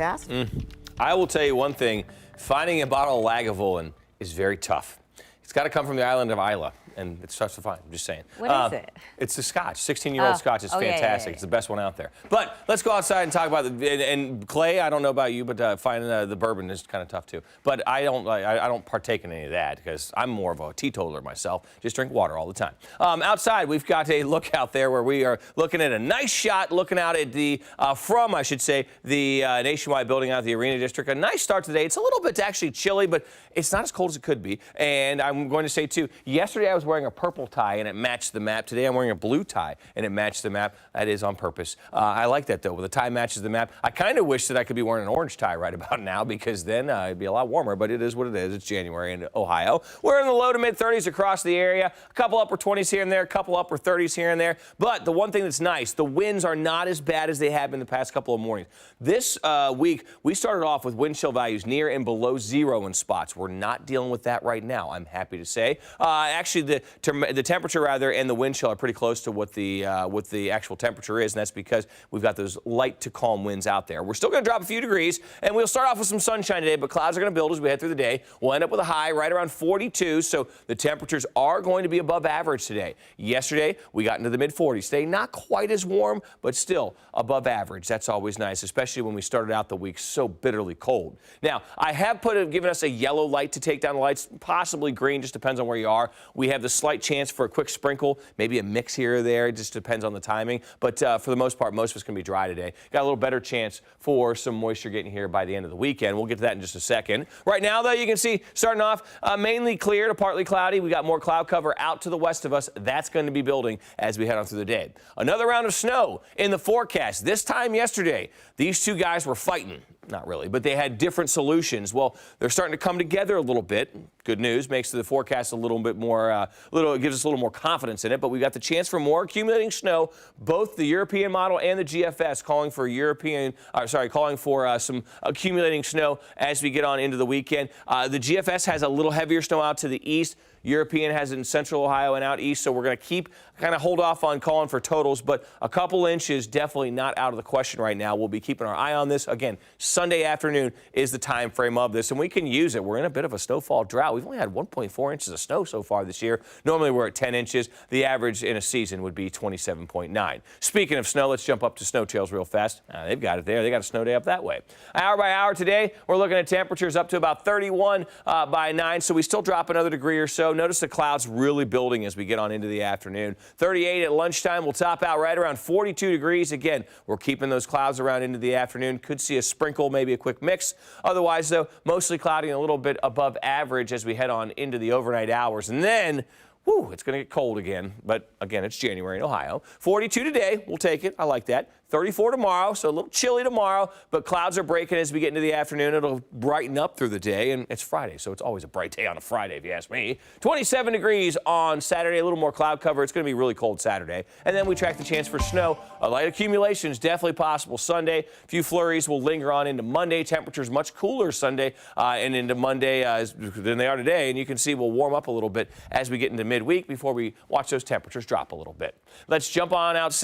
Cast? I will tell you one thing. Finding a bottle of Lagavulin is very tough. It's got to come from the island of Isla, and it's tough to find. I'm just saying. What is it? It's the Scotch. 16-year-old Scotch is fantastic. Yeah. It's the best one out there. But let's go outside and talk about and Clay, I don't know about you, but finding the bourbon is kind of tough too. But I don't partake in any of that because I'm more of a teetotaler myself. Just drink water all the time. Outside, we've got a look out there where we are looking at a nice shot, looking out at the the Nationwide building out of the Arena District. A nice start today. It's a little bit actually chilly, but it's not as cold as it could be. And I'm going to say too, yesterday I was wearing a purple tie and it matched the map. Today I'm wearing a blue tie and it matched the map. That is on purpose. I like that though. When the tie matches the map, I kind of wish that I could be wearing an orange tie right about now because then it'd be a lot warmer, but it is what it is. It's January in Ohio. We're in the low to mid 30s across the area. A couple upper 20s here and there, a couple upper 30s here and there. But the one thing that's nice, the winds are not as bad as they have been the past couple of mornings. This week, we started off with wind chill values near and below zero in spots. We're not dealing with that right now, I'm happy to say. Actually, the temperature rather and the wind chill are pretty close to what the actual temperature is, and that's because we've got those light to calm winds out there. We're still going to drop a few degrees, and we'll start off with some sunshine today, but clouds are going to build as we head through the day. We'll end up with a high right around 42, so the temperatures are going to be above average today. Yesterday, we got into the mid-40s. Today, not quite as warm, but still above average. That's always nice, especially when we started out the week so bitterly cold. Now, I have given us a yellow light to take down the lights, possibly green, just depends on where you are. We have the slight chance for a quick sprinkle, maybe a mix here or there. It just depends on the timing. But for the most part, most of it's going to be dry today. Got a little better chance for some moisture getting here by the end of the weekend. We'll get to that in just a second. Right now, though, you can see starting off mainly clear to partly cloudy. We got more cloud cover out to the west of us. That's going to be building as we head on through the day. Another round of snow in the forecast. This time yesterday, these two guys were fighting. Not really, but they had different solutions. Well, they're starting to come together a little bit. Good news, makes the forecast a little bit more, it gives us a little more confidence in it. But we got the chance for more accumulating snow. Both the European model and the GFS calling for some accumulating snow as we get on into the weekend. The GFS has a little heavier snow out to the east. European has it in central Ohio and out east, so we're going to kind of hold off on calling for totals, but a couple inches definitely not out of the question right now. We'll be keeping our eye on this. Again, Sunday afternoon is the time frame of this, and we can use it. We're in a bit of a snowfall drought. We've only had 1.4 inches of snow so far this year. Normally we're at 10 inches. The average in a season would be 27.9. Speaking of snow, let's jump up to snow trails real fast. They've got it there. They got a snow day up that way. Hour by hour today, we're looking at temperatures up to about 31 by 9, so we still drop another degree or so. Notice the clouds really building as we get on into the afternoon. 38 at lunchtime. We'll top out right around 42 degrees. Again, we're keeping those clouds around into the afternoon. Could see a sprinkle, maybe a quick mix. Otherwise, though, mostly cloudy and a little bit above average as we head on into the overnight hours. And then, it's going to get cold again. But again, it's January in Ohio. 42 today. We'll take it. I like that. 34 tomorrow, so a little chilly tomorrow, but clouds are breaking as we get into the afternoon. It'll brighten up through the day, and it's Friday, so it's always a bright day on a Friday, if you ask me. 27 degrees on Saturday, a little more cloud cover. It's going to be really cold Saturday. And then we track the chance for snow. A light accumulation is definitely possible Sunday. A few flurries will linger on into Monday. Temperatures much cooler Sunday and into Monday than they are today, and you can see we'll warm up a little bit as we get into midweek before we watch those temperatures drop a little bit. Let's jump on outside.